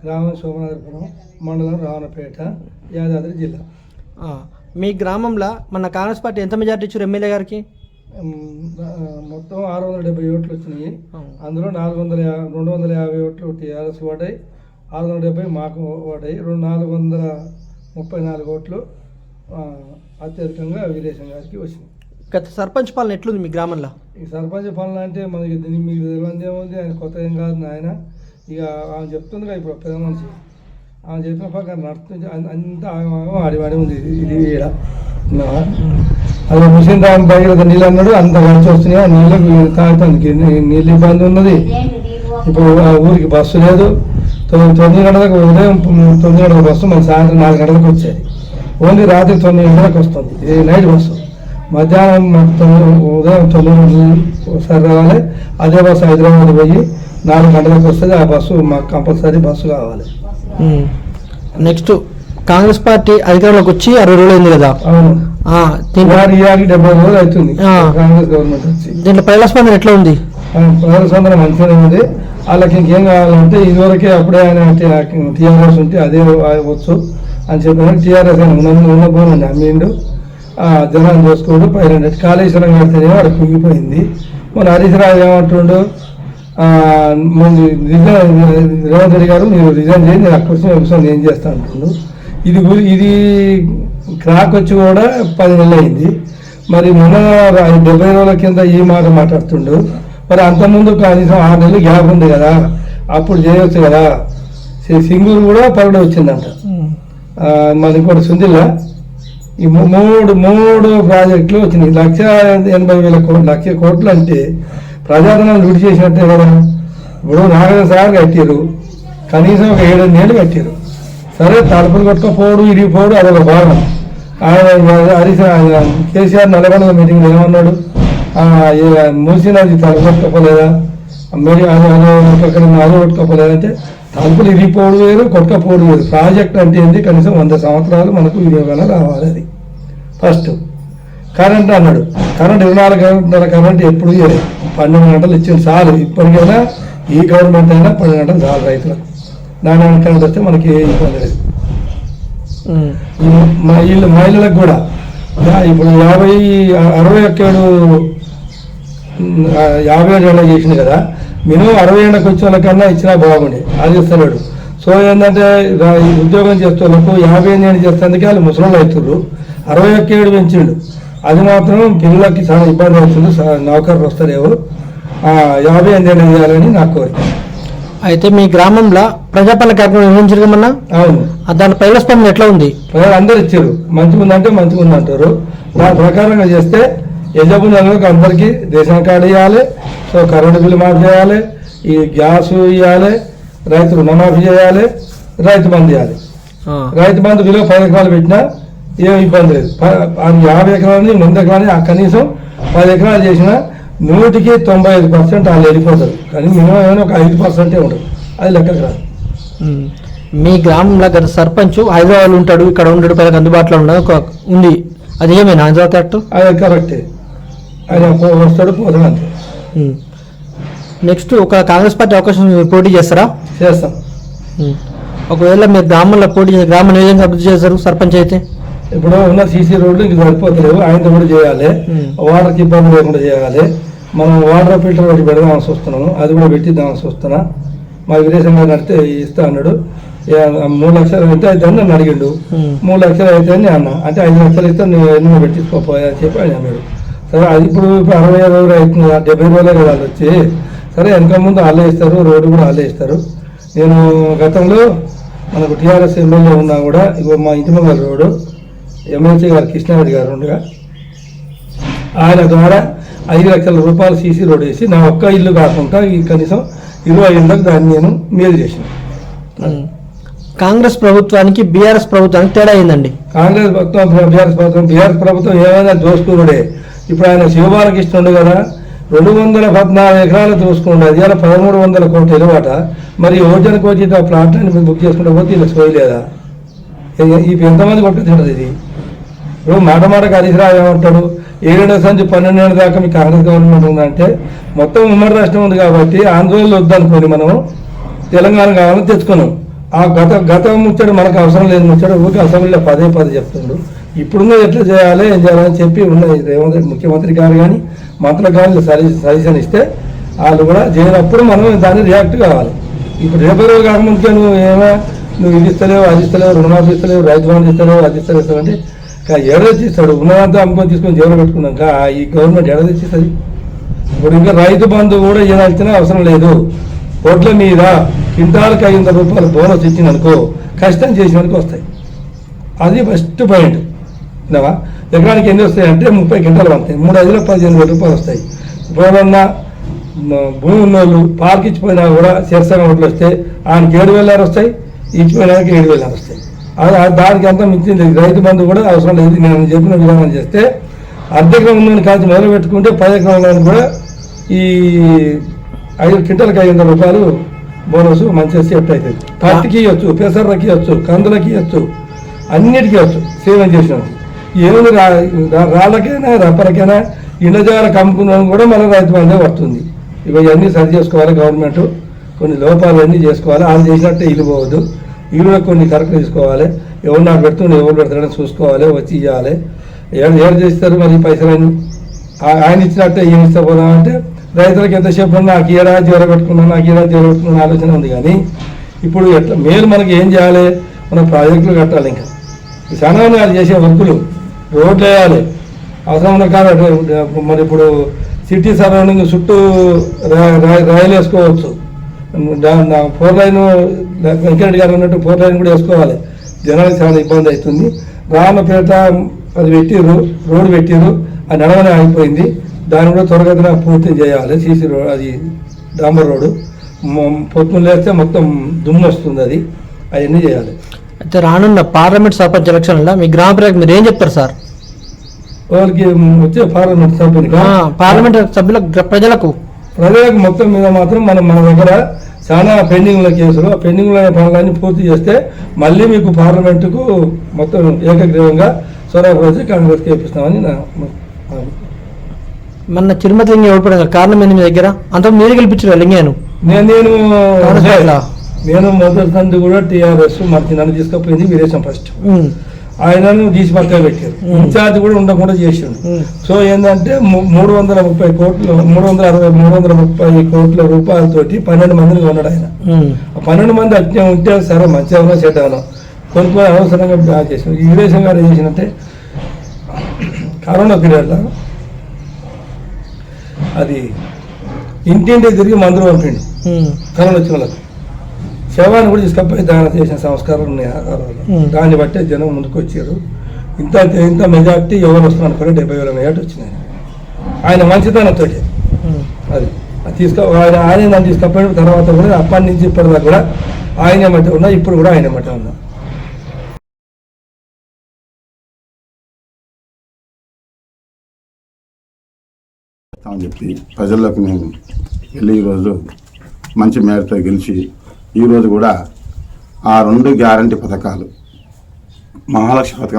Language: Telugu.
గ్రామం సోమనాథపురం, మండలం రావణపేట, యాదాద్రి జిల్లా. మీ గ్రామంలో మన కాంగ్రెస్ పార్టీ ఎంత మెజార్టీ ఇచ్చారు ఎమ్మెల్యే గారికి? మొత్తం 670 ఓట్లు వచ్చినాయి. అందులో 250 ఓట్లు టీఆర్ఎస్ ఓటాయి, 670 మాకు ఓటాయి, 434 ఓట్లు అత్యధికంగా వీరేశం గారికి వచ్చినాయి. గత సర్పంచ్ పాలన ఎట్లుంది మీ గ్రామంలో? ఈ సర్పంచ్ పాలన అంటే మనకి మీకు తెలియదు ఏముంది, ఆయన కొత్త ఏం కాదు ఆయన. ఇక ఆమె చెప్తుంది కదా ఇప్పుడు పెద్ద మనిషి, ఆమె చెప్పిన పక్కన నడుస్తుంది అంతా ఆడివాడి ఉంది. ఇది అలా మిషన్ దాని దగ్గర నీళ్ళు అన్నాడు, అంత మంచి వస్తున్నాయి. ఆ నీళ్ళకి తాగుతానికి నీళ్ళు ఇబ్బంది ఉన్నది. ఇప్పుడు ఊరికి బస్సు లేదు. 9 గంటలకు ఉదయం 9 గంటలకు బస్సు మన సాయంత్రం 4 గంటలకు వచ్చేది. ఓన్లీ రాత్రి 9 గంటలకు వస్తుంది. ఇది నైట్ బస్సు. మధ్యాహ్నం ఉదయం 9 గంటలకు ఒకసారి రావాలి. అదే బస్సు హైదరాబాద్ పోయి 4 గంటలకు వస్తుంది. ఆ బస్సు మాకు కంపల్సరీ బస్సు కావాలి. నెక్స్ట్ కాంగ్రెస్ పార్టీ అధికారంలోకి వచ్చి 60 రోజులు అయింది కదా? అవును. 70 రోజులు అవుతుంది కాంగ్రెస్ గవర్నమెంట్ వచ్చి. దీంట్లో ప్రజల స్పందన ఎట్లా ఉంది? ప్రజల స్పందన మంచిగానే ఉంది. వాళ్ళకి ఇంకేం కావాలంటే ఇదివరకే అప్పుడే ఆయన టీఆర్ఎస్ ఉంటే అదే వచ్చు అని చెప్పిన టీఆర్ఎస్ ఉన్న భూమి అమ్మిండు, జనాన్ని చూసుకోడు. పైన కాళేశ్వరం కడితేనే వాడు కుంగిపోయింది. మన హరీష్ రావు ఏమంటుండు, రేవంత్ రెడ్డి గారు మీరు రిజైన్ చేయండి, నేను క్వశ్చన్ ఏం చేస్తా అంటుండు. ఇది క్రాక్ వచ్చి కూడా 10 నెలలు అయింది. మరి మొన్న 70 రోజుల కింద ఈ మాట మాట్లాడుతుండు. మరి అంతకుముందు కనీసం 6 నెలలు గ్యాప్ ఉంది కదా, అప్పుడు చేయవచ్చు కదా. సింగూరు కూడా పరుడు వచ్చిందంట. మరి ఇంకోటి సుందిల్లా ఈ మూడు ప్రాజెక్టులు వచ్చినాయి. 1,80,000 కోట్లు, 1,00,000 కోట్లు అంటే ప్రజాధనం లూటి చేసినట్టే కదా. ఇప్పుడు 4 సార్లు కట్టారు, కనీసం ఒక 7 ఏళ్ళు కట్టారు. సరే తలుపులు కొట్టుకపోవడు, ఇరిగిపోవడు, అదొక భాగం. ఆయన కేసీఆర్ నల్గొండ మీటింగ్లో ఏమన్నాడు, మూసినది తలుపు కొట్టుకోలేదా, అది కొట్టుకోలేదంటే తలుపులు ఇరిగిపోవడం వేరు, కొట్టుకపోవడం వేరు. ప్రాజెక్ట్ అంటే ఏంటి, కనీసం 100 సంవత్సరాలు మనకు వినియోగంగా రావాలి. అది ఫస్ట్. కరెంట్ అన్నాడు, కరెంట్ 24 గంటల కరెంట్ ఎప్పుడు 12 గంటలు ఇచ్చింది చాలు. ఇప్పటికైనా ఈ గవర్నమెంట్ అయినా 12 గంటలు చాలు రైతులకు. దాని కరెంట్ వస్తే మనకి ఏ ఇబ్బంది లేదు. మహిళలకు కూడా ఇప్పుడు 57 ఏళ్ళ చేసింది కదా, మినిమం 60 ఏళ్ళకి వచ్చే వాళ్ళకన్నా ఇచ్చినా బాగుండే. అది ఇస్తలేడు. సో ఏంటంటే ఉద్యోగం చేసే వాళ్ళకు 58 ఏళ్ళు చేసేందుకే వాళ్ళు ముసలి అవుతున్నారు. 61 పెంచిండు. అది మాత్రం పిల్లలకి చాలా ఇబ్బంది అవుతుంది. నౌకర్లు వస్తలేవు. 58 ఏళ్ళు చేయాలని నా కోరిక. అయితే మీ గ్రామంలో ప్రజాపాలన కార్యక్రమం నిర్వహించగలమన్నా? అవును. దాని ప్రజల స్పందన ఎట్లా ఉంది? ప్రజలు అందరు ఇచ్చారు. మంచిగా ఉందంటే మంచిగా ఉంది అంటారు. దాని ప్రకారంగా చేస్తే యజమానులకు అందరికీ రేషన్ కార్డు ఇవ్వాలి, సో కరెంటు బిల్లు మాఫీ చేయాలి, ఈ గ్యాస్ ఇవ్వాలి, రైతు రుణమాఫీ చేయాలి, రైతు బంధు ఇవ్వాలి. రైతు బంధు విలువ 10 ఎకరాలు పెట్టినా ఏం ఇబ్బంది లేదు. 50 ఎకరాలని 100 ఎకరాలని కనీసం 10 ఎకరాలు చేసినా 100% వాళ్ళు వెళ్ళిపోతారు. కానీ మినిమం ఏమైనా ఒక 5% ఉంటుంది. అది లెక్కకు రాదు. మీ గ్రామంలో గత సర్పంచ్ హైదరాబాద్ ఉంటాడు, ఇక్కడ ఉండడు, పైకి అందుబాటులో ఉంది. అది ఏమైనా కరెక్ట్? అది కరెక్టే. ఆయన వస్తాడు, పోతాడు అంతే. నెక్స్ట్ ఒక కాంగ్రెస్ పార్టీ అవకాశం పోటీ చేస్తారా? చేస్తాం. ఒకవేళ మీరు గ్రామంలో పోటీ చేసి గ్రామాన్ని ఏ విధంగా అభివృద్ధి చేస్తారు సర్పంచ్ అయితే? ఇప్పుడు ఉన్న సీసీ రోడ్లు ఇంక సరిపోతలేవు, ఆయనతో కూడా చేయాలి. వాటర్కి ఇబ్బంది లేకుండా చేయాలి. మనం వాటర్ ఫిల్టర్ ఒకటి పెడదామని చూస్తున్నాము, అది కూడా పెట్టిద్దామని చూస్తున్నా. మా విదేశంగా నడితే ఇస్తా అన్నాడు. 3 లక్షలు అయితే అని నన్ను అడిగిండు. 3 లక్షలు అయితే అని అన్న, అంటే 5 లక్షలు ఇస్తే నువ్వు ఎన్నో పెట్టించుకోపోయా అని చెప్పి ఆయన అన్నాడు. సరే అది ఇప్పుడు 60 రోజులు అవుతుంది, 70 రోజులే కదా వాళ్ళు వచ్చి. సరే వెనక ముందు వాళ్ళే ఇస్తారు, రోడ్డు కూడా వాళ్ళే ఇస్తారు. నేను గతంలో మనకు టీఆర్ఎస్ ఎమ్మెల్యే ఉన్నా కూడా ఇగో మా ఇంటి ముంగల రోడ్డు ఎమ్మెల్సీ గారు కృష్ణారెడ్డి గారు ఉండగా ఆయన ద్వారా 5 లక్షల రూపాయలు సీసీ రోడ్ వేసి నా ఒక్క ఇల్లు కాకుండా ఈ కనీసం 20 ఇళ్ళకు దాన్ని నేను మేలు చేసిన. కాంగ్రెస్ ప్రభుత్వానికి బీఆర్ఎస్ ప్రభుత్వానికి తేడా అయిందండి. కాంగ్రెస్ ప్రభుత్వం బీఆర్ఎస్ ప్రభుత్వం ఏమైనా దోసుకున్నాడే. ఇప్పుడు ఆయన శివబాలకృష్ణ ఉండు కదా, 214 ఎకరాలు దోసుకుండే. అది ఇలా 1300 కోట్ల ఎలువాట. మరి యోజనకు వచ్చి ప్లాట్లని బుక్ చేసుకుంటే పోతే ఇలా సోయలేదా? ఇప్పుడు ఎంతమంది కొట్టుకుంటుంది ఇది? ఇప్పుడు మాటకు హరీష్ రావు ఏమంటాడు, 7 సంచి 12 ఏళ్ళ దాకా మీ కాంగ్రెస్ గవర్నమెంట్ ఉందంటే మొత్తం ఉమ్మడి రాష్ట్రం ఉంది కాబట్టి ఆంధ్రలో వద్దనుకోండి, మనం తెలంగాణ కావాలని తెచ్చుకున్నాం. ఆ గత ముచ్చడు మనకు అవసరం లేదు ముచ్చడు ఊరికి అసెంబ్లీలో పదే చెప్తుండు. ఇప్పుడున్న ఎట్లా చేయాలి ఏం చేయాలని చెప్పి ఉన్నది రేవంత్ రెడ్డి ముఖ్యమంత్రి గారు కానీ మంత్రులు కానీ సజెషన్ ఇస్తే వాళ్ళు కూడా చేయనప్పుడు మనం దాన్ని రియాక్ట్ కావాలి. ఇప్పుడు రేపు కాకముందుకే నువ్వు ఇది ఇస్తలేవు అది ఇస్తలేవు రుణమాఫీ ఇస్తలేవు రైతు బంధు ఇస్తలేవు అది ఇస్తలేవు అంటే ఎడదెచ్చిస్తాడు ఉన్నదంతా అమ్ముకొని తీసుకొని జైలు పెట్టుకున్నాక ఈ గవర్నమెంట్ ఎడదెచ్చిస్తుంది. ఇప్పుడు ఇంకా రైతు బంధు కూడా ఏదైనా అవసరం లేదు. ఓట్ల మీద క్వింటాలకు 500 రూపాయలు బోనస్ ఇచ్చిననుకో కష్టం చేసినందుకు వస్తాయి. అది ఫస్ట్ పాయింట్. విన్నావా? ఎకరానికి ఎన్ని వస్తాయి అంటే 30 క్వింటాలు వస్తాయి. 3,515,000 రూపాయలు వస్తాయి. ఇప్పుడన్నా భూమి ఉన్నోళ్ళు పార్క్ ఇచ్చిపోయినా కూడా శిరసంగా ఓట్లు వస్తే ఆయనకి 7,000 వస్తాయి, ఇచ్చిపోయినానికి 7,000 వస్తాయి. దానికి అంతా మించింది రైతు బంధు కూడా అవసరం లేదు. నేను చెప్పిన విధానం చేస్తే అర్ధెకరం ఉన్న కాల్చి మొదలు పెట్టుకుంటే 10 ఎకరాల కూడా ఈ 5 క్వింటాలకు 500 రూపాయలు బోనస్ మంచిగా సెట్ అవుతుంది. పత్తికి ఇవ్వచ్చు, పెసర్లకి ఇవ్వచ్చు, కందులకి ఇవ్వచ్చు, అన్నిటికీ ఇవ్వచ్చు. సేవం చేసినట్టు ఏముంది రాళ్ళకైనా రబ్బర్కైనా ఇండ్ల జాగ్రత్త అమ్ముకున్నాను కూడా మన రైతు బంధే వస్తుంది. ఇవన్నీ సరి చేసుకోవాలి. గవర్నమెంట్ కొన్ని లోపాలన్నీ చేసుకోవాలి. వాళ్ళు చేసినట్టే ఇల్లు పోవద్దు. ఇల్లు కొన్ని కరెక్ట్ తీసుకోవాలి. ఎవరు నాకు పెడుతుండే ఎవరు పెడతాడని చూసుకోవాలి. వచ్చి ఇవ్వాలి. ఏడు చేస్తారు మరి పైసలని ఆయన ఇచ్చినట్టే ఏమి ఇస్తా పోదామంటే రైతులకు ఎంతసేపు ఉన్నా నాకు ఏడా జీవర పెట్టుకున్నాను నాకు ఏడా జీవర పెట్టుకున్న ఆలోచన ఉంది. కానీ ఇప్పుడు ఎట్లా మేలు మనకి ఏం చేయాలి? మన ప్రాజెక్టులు కట్టాలి. ఇంకా చాలా వాళ్ళు చేసే వర్కులు రోడ్లు వేయాలి. అవసరం ఉన్న కాదు. మరి ఇప్పుడు సిటీ సరౌండింగ్ చుట్టూ రైలు వేసుకోవచ్చు. 4 లైన్ వెంకరెడ్డి గారు అన్నట్టు 4 లైన్ కూడా వేసుకోవాలి. జనానికి చాలా ఇబ్బంది అవుతుంది. రామపేట అది పెట్టిర్రు, రోడ్డు పెట్టిర్రు, అది నడవనే ఆగిపోయింది. దాన్ని కూడా త్వరగా పూర్తి చేయాలి. సీసీ రోడ్ అది డాంబర్ రోడ్డు పొత్తులు వేస్తే మొత్తం దుమ్ము వస్తుంది. అది అవన్నీ చేయాలి. అయితే రానున్న పార్లమెంట్ సర్పంచ్ ఎలక్షన్లో మీ గ్రామ ప్రజలకు మీరు ఏం చెప్తారు సార్? వాళ్ళకి వచ్చే పార్లమెంట్ సభ్యునికి పార్లమెంట్ సభ్యుల ప్రజలకు మొత్తం మీద మాత్రం మన దగ్గర చాలా పెండింగ్ల కేసులు ఆ పెండింగ్ల పనులన్నీ పూర్తి చేస్తే మళ్ళీ మీకు పార్లమెంటుకు మొత్తం ఏకగ్రీవంగా స్వరాపరిచి కాంగ్రెస్కి వేపిస్తామని మన తిరుమతి లింగ ఓడిపోయిన కారణం ఏంది మీ దగ్గర? అంత మీరు గెలిపించారు లింగాను. నేను మొదటి సంది కూడా టీఆర్ఎస్ మరి నన్ను తీసుకుపోయింది వీరేశం ఫస్ట్. ఆయనను తీసి పక్కన పెట్టారు. ఇన్ఛార్జ్ కూడా ఉండకుండా చేసిండు. సో ఏంటంటే 330 కోట్లు 330 కోట్ల రూపాయలతోటి 12 మందిని కొన్నాడు ఆయన. 12 మంది అట్నే ఉంటే సరే మంచిగా ఉన్నా చెడ్డ ఉన్నా కొనుక్కొని అనవసరంగా బ్యాక్ చేసాడు. ఈ వీరేశం గారు ఏం చేసినట్టే కరోనా పీరియడ్లో అది ఇంటింటి తిరిగి మందులు పంపిండు కరోనా వచ్చిన వాళ్ళకు. శవాన్ని కూడా తీసుకపోయి దాని చేసిన సంస్కారాలు ఉన్నాయి. దాన్ని బట్టే జనం ముందుకు వచ్చారు. ఇంత మెజార్టీ ఎవరు వస్తున్నారు అనుకుని 70,000 మెజార్టీ వచ్చినాయి. ఆయన మంచితనంతో అది ఆయన నన్ను తీసుకపోయిన తర్వాత కూడా అప్పటి నుంచి ఇప్పటిదాకా కూడా ఆయన మధ్య ఉన్నా, ఇప్పుడు కూడా ఆయన మధ్య ఉన్నా. అని చెప్పి ప్రజల్లోకి మేము వెళ్ళి ఈరోజు మంచి మేరతో గెలిచి ఈరోజు కూడా ఆ 2 గ్యారంటీ పథకాలు మహాలక్ష్మి పథకం